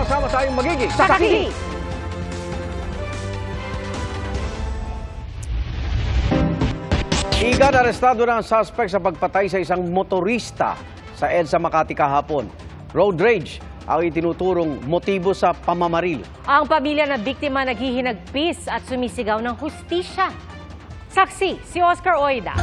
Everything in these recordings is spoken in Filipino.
sama-sama tayong magiging saksi! Igan, arestado na ang suspect sa pagpatay sa isang motorista sa EDSA Makati kahapon. Road rage ang itinuturong motibo sa pamamaril. Ang pamilya ng biktima naghihinagpis at sumisigaw ng hustisya. Saksi, si Oscar Oida.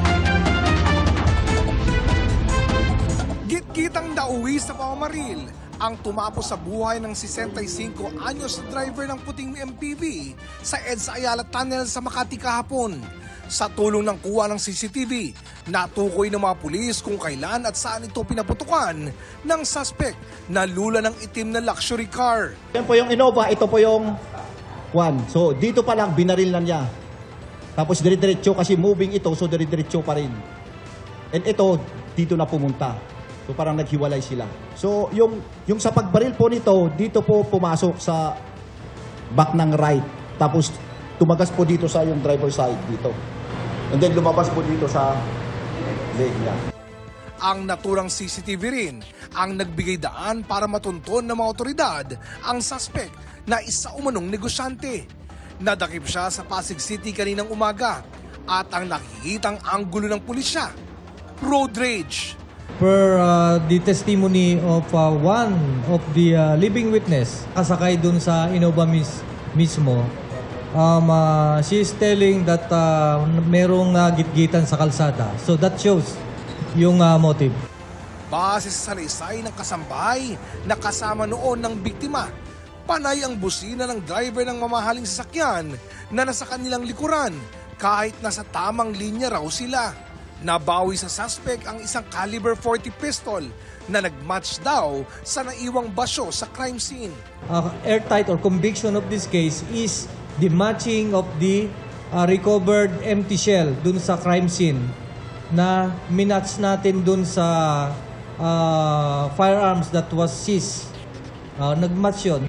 Git-gitang nauwi sa pamamaril ang tumapos sa buhay ng 65 anyos na driver ng puting MPV sa EDSA Ayala Tunnel sa Makati kahapon. Sa tulong ng kuha ng CCTV, natukoy ng mga pulis kung kailan at saan ito pinaputukan ng suspect na lula ng itim na luxury car. Yan po yung Innova, ito po yung one. So dito pa lang binaril na niya. Tapos dire-diretso kasi moving ito, so dire-diretso pa rin. And ito, dito na pumunta. So parang naghiwalay sila. So yung sa pagbaril po nito, dito po pumasok sa back ng right. Tapos tumagas po dito sa yung driver side dito. And then lumabas po dito sa leg niya. Ang naturang CCTV rin ang nagbigay daan para matunton ng mga otoridad ang suspect na isa umanong negosyante. Nadakip siya sa Pasig City kaninang umaga at ang nakikitang anggulo ng pulisya, road rage. Per the testimony of one of the living witness, kasakay dun sa Innova mismo, she is telling that merong gitgitan sa kalsada. So that shows yung motive. Base sa salaysay ng kasambahay na kasama noon ng biktima, panay ang busina ng driver ng mamahaling sasakyan na nasa kanilang likuran kahit nasa tamang linya raw sila. Nabawi sa suspect ang isang caliber .40 pistol na nagmatch daw sa naiwang basyo sa crime scene. Airtight or conviction of this case is the matching of the recovered empty shell dun sa crime scene na minatch natin dun sa firearms that was seized. Nagmatch yun.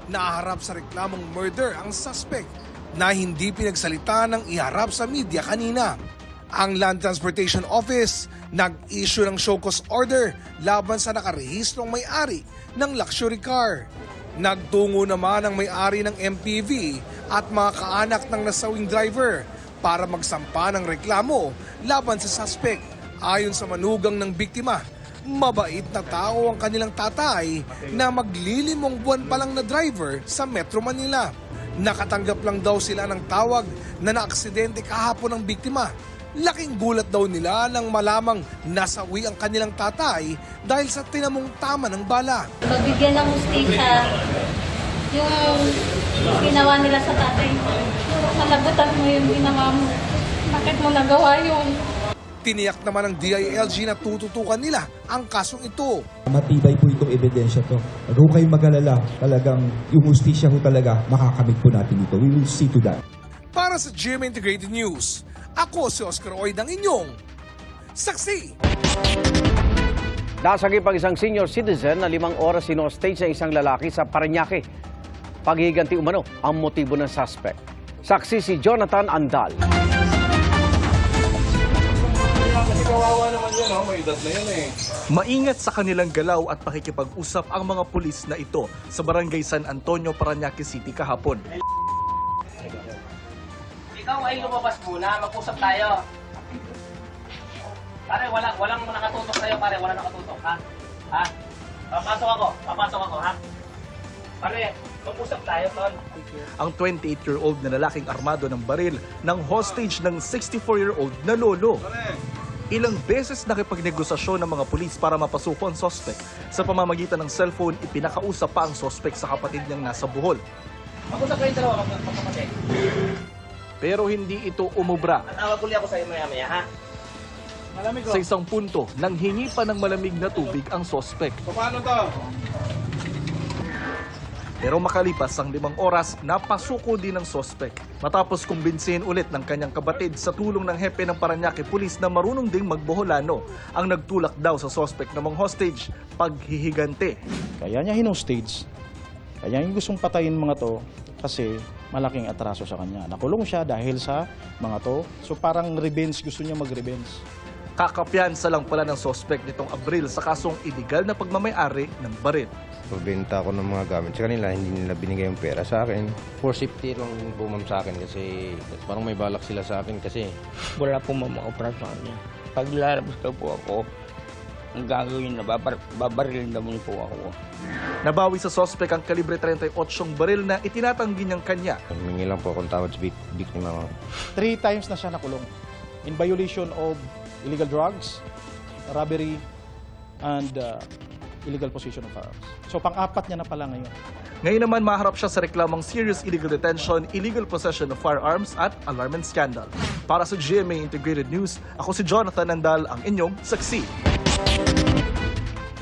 Naharap sa reklamong murder ang suspect na hindi pinagsalita ng iharap sa media kanina. Ang Land Transportation Office nag-issue ng show cause order laban sa nakarehistrong may-ari ng luxury car. Nagtungo naman ang may-ari ng MPV at mga kaanak ng nasawing driver para magsampa ng reklamo laban sa suspect. Ayon sa manugang ng biktima, mabait na tao ang kanilang tatay na maglilimong buwan pa lang na driver sa Metro Manila. Nakatanggap lang daw sila ng tawag na naaksidente kahapon ng biktima. Laking gulat daw nila nang malamang nasawi ang kanilang tatay dahil sa tinamong tama ng bala. Magbigyan ng hustisya yung ginawa nila sa tatay mo. Malabutan mo yung ginawa mo. Bakit mo nagawa yun? Tiniyak naman ng DILG na tututukan nila ang kasong ito. Matibay po itong ebidensya to. Huwag kayong mag-alala. Talagang yung hustisya ho talaga makakamit po natin ito. We will see to that. Para sa GMA Integrated News, ako si Oscar Oida ng inyong saksi. Nasagip ang isang senior citizen na 5 oras sinostage sa isang lalaki sa Parañaque. Paghiganti umano ang motibo ng suspect. Saksi si Jonathan Andal. Maingat sa kanilang galaw at pakikipag-usap ang mga pulis na ito sa Barangay San Antonio, Parañaque City kahapon. Ikaw ay lumabas muna, mag-usap tayo. Pare, walang nakatutok sa'yo, pare, wala nakatutok, ha? Ha? Papasok ako, ha? Pare, mag-usap tayo, tol. Ang 28-year-old na lalaking armado ng baril ng hostage ng 64-year-old na lolo. Ilang beses nakipagnegosasyon ng mga pulis para mapasuko ang suspect. Sa pamamagitan ng cellphone, ipinakausap pa ang suspect sa kapatid niyang nasa Bohol. Mag-usap kayo dalawa, magkapatid. Pero hindi ito umubra. Tatawag uli ako sa'yo maya-maya, ha? Sa isang punto, nanghingi pa ng malamig na tubig ang suspect. Paano to? Pero makalipas ang 5 oras, napasuko din ng suspect. Matapos kumbinsihin ulit ng kanyang kabatid sa tulong ng hepe ng Parañaque Police na marunong ding magboholano, ang nagtulak daw sa suspect na mga hostage, paghihigante. Kaya niya hinostage. Kaya yung gustong patayin mga to kasi malaking atraso sa kanya. Nakulong siya dahil sa mga to. So parang revenge, gusto niya mag-revenge. Kakapiyansa lang pala ng suspect nitong Abril sa kasong iligal na pagmamayari ng baril. pagbenta ko ng mga gamit sa kanila, hindi nila binigay yung pera sa akin. For safety lang po ma'am sa akin kasi parang may balak sila sa akin kasi. Wala po mamaoperasyon niya. Pag lalabas daw po ako, ang gagawin na babarilin na po ako. Nabawi sa suspect ang kalibre 38 baril na itinatanggi niyang kanya. Humingi lang po akong tawad sa biktima ko. 3 times na siya nakulong in violation of illegal drugs, robbery, and illegal possession of firearms. So pang-apat niya na pala ngayon. Ngayon naman maharap siya sa reklamong serious illegal detention, illegal possession of firearms at alarm and scandal. Para sa GMA Integrated News, ako si Jonathan Andal, ang inyong saksi.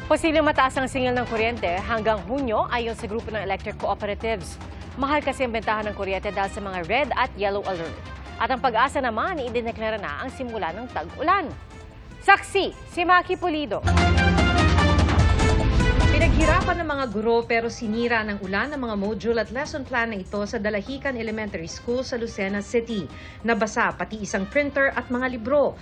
Posibleng mataas ang singil ng kuryente hanggang Hunyo ayon sa grupo ng electric cooperatives. Mahal kasi ang bentahan ng kuryente dahil sa mga red at yellow alert. At ang Pag-asa naman, idineklara na ang simula ng tag-ulan. Saksi, si Maki Pulido. Pinaghirapan ng mga guro pero sinira ng ulan ang mga module at lesson plan na ito sa Dalahican Elementary School sa Lucena City. Nabasa pati isang printer at mga libro.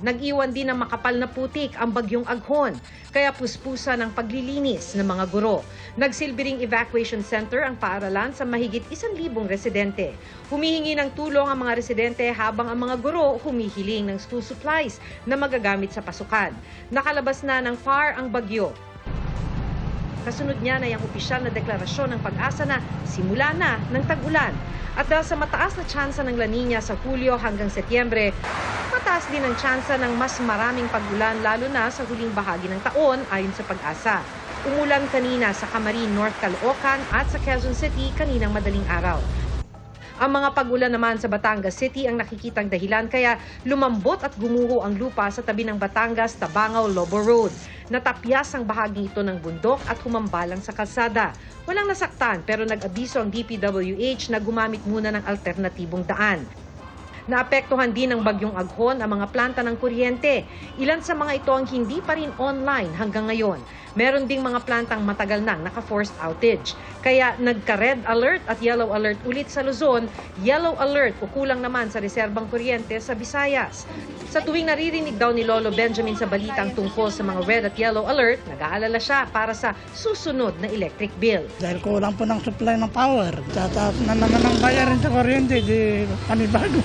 Nag-iwan din ng makapal na putik ang bagyong Aghon, kaya puspusa ng paglilinis ng mga guro. Nagsilbi ring evacuation center ang paaralan sa mahigit 1,000 residente. Humihingi ng tulong ang mga residente habang ang mga guro humihiling ng school supplies na magagamit sa pasukan. Nakalabas na ng PAR ang bagyo. Kasunod niya na yung opisyal na deklarasyon ng Pag-asa na simula na ng tag-ulan. At dahil sa mataas na tsansa ng La Nina sa Hulyo hanggang Setyembre, mataas din ang tsansa ng mas maraming pag-ulan lalo na sa huling bahagi ng taon ayon sa Pag-asa. Umulan kanina sa Camarin, North Caloocan at sa Quezon City kaninang madaling araw. Ang mga pag-ulan naman sa Batangas City ang nakikitang dahilan kaya lumambot at gumuho ang lupa sa tabi ng Batangas, Tabangao, Lobo Road. Natapyas ang bahagi ito ng bundok at humambalang sa kalsada. Walang nasaktan pero nag-abiso ang DPWH na gumamit muna ng alternatibong daan. Naapektuhan din ng bagyong Aghon ang mga planta ng kuryente. Ilan sa mga ito ang hindi pa rin online hanggang ngayon. Meron ding mga plantang matagal nang naka-forced outage. Kaya nagka-red alert at yellow alert ulit sa Luzon, yellow alert o kulang naman sa reserbang kuryente sa Visayas. Sa tuwing naririnig daw ni Lolo Benjamin sa balitang tungkol sa mga red at yellow alert, nag-aalala siya para sa susunod na electric bill. Dahil kulang po ng supply ng power, tataas na naman ang bayarin sa kuryente, di panibago.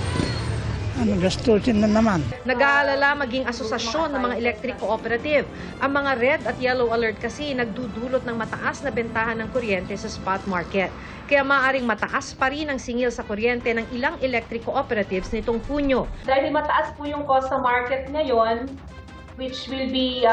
Gastusin na naman. Nag-aalala maging asosasyon ng mga electric cooperative. Ang mga red at yellow alert kasi nagdudulot ng mataas na bentahan ng kuryente sa spot market. Kaya maaaring mataas pa rin ang singil sa kuryente ng ilang electric cooperatives nitong Hunyo. Dahil mataas po yung cost sa market ngayon, which will be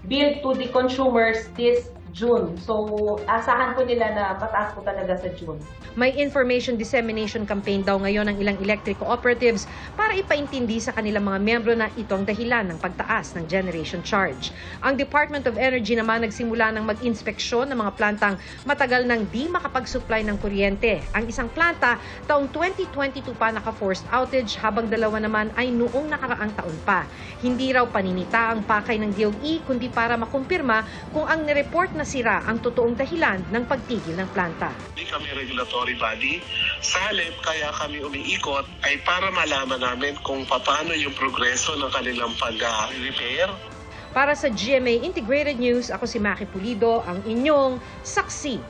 billed to the consumers this June. So, asahan po nila na mataas po talaga sa June. May information dissemination campaign daw ngayon ng ilang electric cooperatives para ipaintindi sa kanilang mga miyembro na ito ang dahilan ng pagtaas ng generation charge. Ang Department of Energy naman nagsimula ng mag-inspeksyon ng mga plantang matagal nang di makapag-supply ng kuryente. Ang isang planta, taong 2022 pa naka-forced outage habang dalawa naman ay noong nakaraang taon pa. Hindi raw paninita ang pakay ng DOE kundi para makumpirma kung ang nireport na sira ang totoong dahilan ng pagtigil ng planta. Hindi kami regulatory body. Sa halip, kaya kami umiikot ay para malaman namin kung paano yung progreso ng kanilang pag-repair. Para sa GMA Integrated News, ako si Maki Pulido, ang inyong saksi.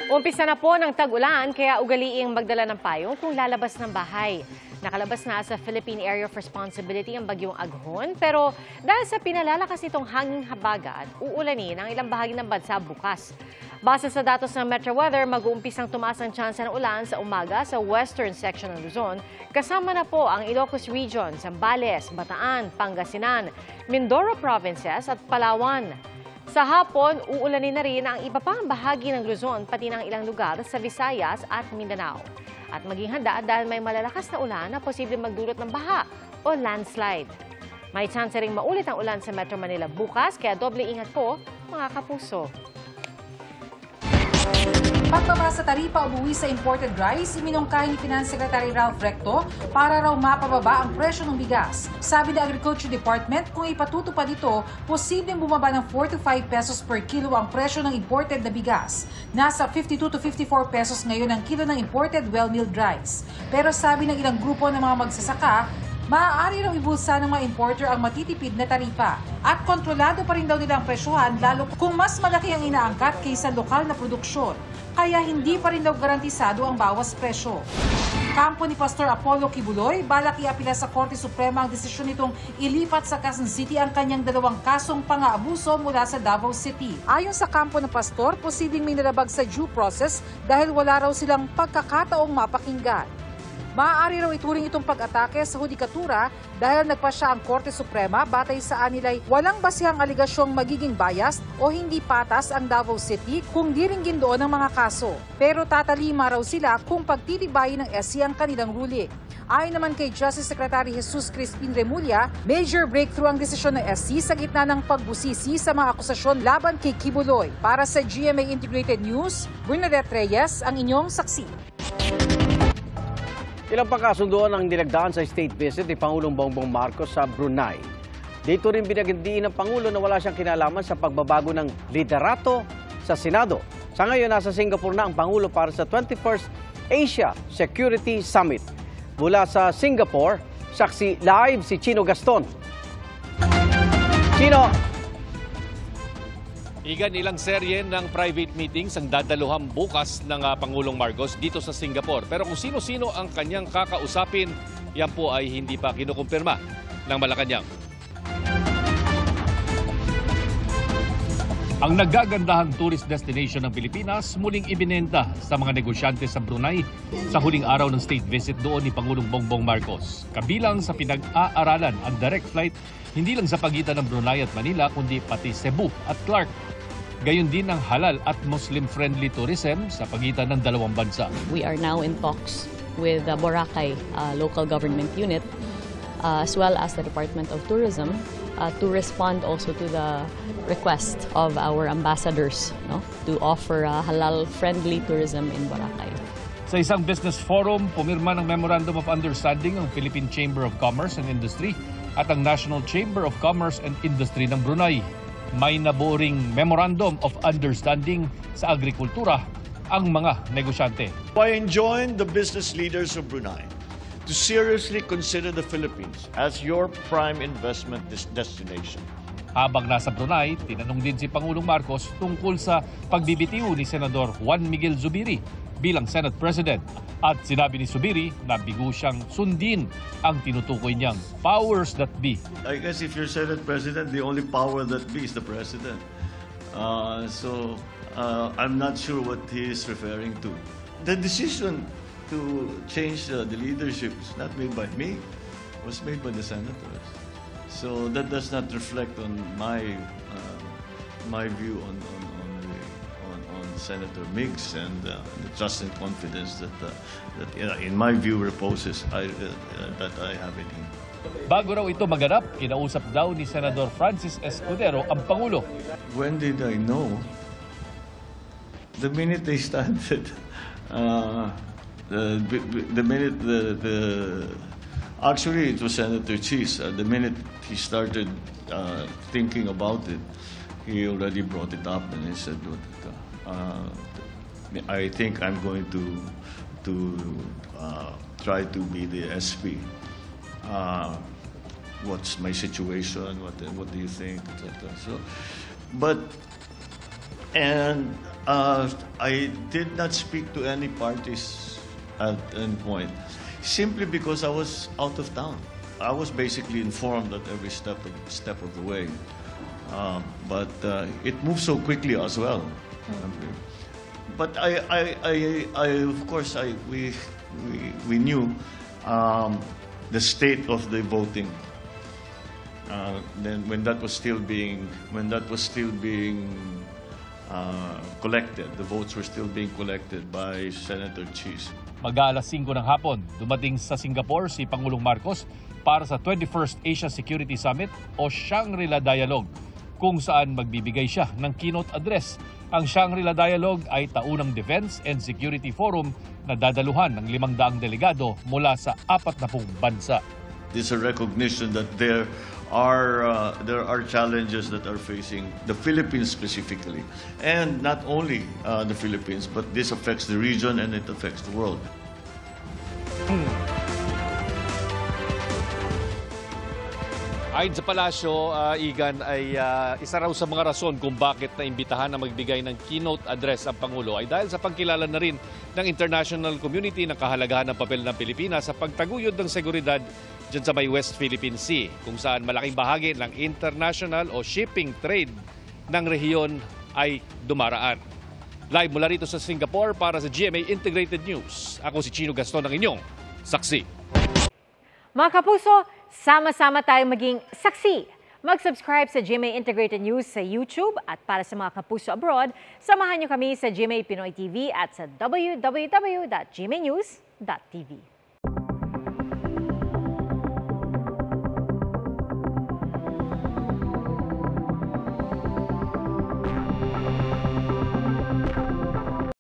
Umpisa na po ng tag-ulan kaya ugaliing magdala ng payong kung lalabas ng bahay. Nakalabas na sa Philippine Area of Responsibility ang bagyong Aghon, pero dahil sa pinalalakas nitong hanging habagat, uulanin ang ilang bahagi ng bansa bukas. Base sa datos ng Metro Weather, mag-uumpisang tumaas ang tsansa ng ulan sa umaga sa western section ng Luzon, kasama na po ang Ilocos Region, Zambales, Bataan, Pangasinan, Mindoro Provinces at Palawan. Sa hapon, uulanin na rin ang iba pang bahagi ng Luzon, pati ng ilang lugar sa Visayas at Mindanao. At maging handa dahil may malalakas na ulan na posibleng magdulot ng baha o landslide. May chance ring maulit ang ulan sa Metro Manila bukas, kaya doble ingat po mga kapuso. Pagbaba sa taripa o buwis sa imported rice, iminungkahi ni Finance Secretary Ralph Recto para raw mapababa ang presyo ng bigas. Sabi ng Agriculture Department, kung ipatutupad ito, posibleng bumaba ng 4 to 5 pesos per kilo ang presyo ng imported na bigas. Nasa 52 to 54 pesos ngayon ang kilo ng imported well-milled rice. Pero sabi ng ilang grupo ng mga magsasaka, Maaari raw ibulsa ng mga importer ang matitipid na taripa at kontrolado pa rin daw nila ang presyohan lalo kung mas malaki ang inaangkat kaysa lokal na produksyon. Kaya hindi pa rin daw garantisado ang bawas presyo. Kampo ni Pastor Apollo Kibuloy, balak iapila sa Korte Suprema ang desisyon nitong ilipat sa Quezon City ang kanyang 2 kasong pang-aabuso mula sa Davao City. Ayon sa kampo ng pastor, posibleng may nalabag sa due process dahil wala raw silang pagkakataong mapakinggan. Maaari raw ituring itong pag-atake sa hudikatura dahil nagpasya ang Korte Suprema batay sa anilay walang basihang aligasyong magiging biased o hindi patas ang Davao City kung diringgin doon ang mga kaso. Pero tatalima raw sila kung pagtitibayin ng SC ang kanilang ruling. Ayon naman kay Justice Secretary Jesus Crispin Remulla, major breakthrough ang desisyon ng SC sa gitna ng pagbusisi sa mga akusasyon laban kay Kibuloy. Para sa GMA Integrated News, Bernadette Reyes ang inyong saksi. Ilang pagkasunduan ang dinagdaan sa state visit ni Pangulong Bongbong Marcos sa Brunei. Dito rin binagandiin ng Pangulo na wala siyang kinalaman sa pagbabago ng liderato sa Senado. Sa ngayon, nasa Singapore na ang Pangulo para sa 21st Asia Security Summit. Mula sa Singapore, saksi live si Chino Gaston. Chino! Ilan serye ng private meetings ang dadaluhan bukas ng Pangulong Marcos dito sa Singapore. Pero kung sino-sino ang kanyang kakausapin, yan po ay hindi pa kinukumpirma ng Malacanang. Ang nagagandahang tourist destination ng Pilipinas muling ibinenta sa mga negosyante sa Brunei sa huling araw ng state visit doon ni Pangulong Bongbong Marcos. Kabilang sa pinag-aaralan ang direct flight hindi lang sa pagitan ng Brunei at Manila kundi pati Cebu at Clark. Gayon din ang halal at Muslim-friendly tourism sa pagitan ng dalawang bansa. We are now in talks with the Boracay local government unit as well as the Department of Tourism to respond also to the request of our ambassadors to offer halal-friendly tourism in Boracay. Sa isang business forum, pumirma ng Memorandum of Understanding ang Philippine Chamber of Commerce and Industry at ang National Chamber of Commerce and Industry ng Brunei. May naburing Memorandum of Understanding sa agrikultura ang mga negosyante. I enjoin the business leaders of Brunei to seriously consider the Philippines as your prime investment destination. Habang nasa Brunei, tinanong din si Pangulong Marcos tungkol sa pagbibitiw ni Senador Juan Miguel Zubiri bilang Senate President. At sinabi ni Zubiri na bigo siyang sundin ang tinutukoy niyang powers that be. I guess if you're Senate President, the only power that be is the President. I'm not sure what he is referring to. The decision to change the leadership is not made by me. It was made by the senators. So that does not reflect on my view on Senator Miggs and the trust and confidence that in my view reposes that I have in him. Bago raw ito maganap, kinausap daw ni Senador Francis Escudero ang Pangulo. When did I know? The minute they started, actually it was Senator Cheese. The minute he started thinking about it, he already brought it up and he said, I think I'm going to try to be the SP. What's my situation? What do you think? Etc. I did not speak to any parties at any point, simply because I was out of town. I was basically informed at every step of the way, but it moved so quickly as well. But of course, we knew the state of the voting. Then when that was still being collected, the votes were still being collected by Senator Cheese. Mag-aalas 5 ng hapon, dumating sa Singapore si Pangulong Marcos para sa 21st Asia Security Summit o Shangri-La Dialogue, kung saan magbibigay siya ng keynote address. Ang Shangri-La Dialogue ay taunang Defense and Security Forum na dadaluhan ng 500 delegado mula sa 40 bansa. This is a recognition that there are challenges that are facing the Philippines specifically, and not only the Philippines, but this affects the region and it affects the world. Ayon sa palasyo, Igan, ay isa raw sa mga rason kung bakit naimbitahan na magbigay ng keynote address ang Pangulo ay dahil sa pagkilala na rin ng international community ng kahalagahan ng papel ng Pilipinas sa pagtaguyod ng seguridad dyan sa may West Philippine Sea, kung saan malaking bahagi ng international o shipping trade ng rehiyon ay dumaraan. Live mula rito sa Singapore para sa GMA Integrated News. Ako si Chino Gaston, ang inyong saksi. Mga kapuso, sama-sama tayong maging saksi. Mag-subscribe sa GMA Integrated News sa YouTube at para sa mga kapuso abroad, samahan niyo kami sa GMA Pinoy TV at sa www.gmanews.tv.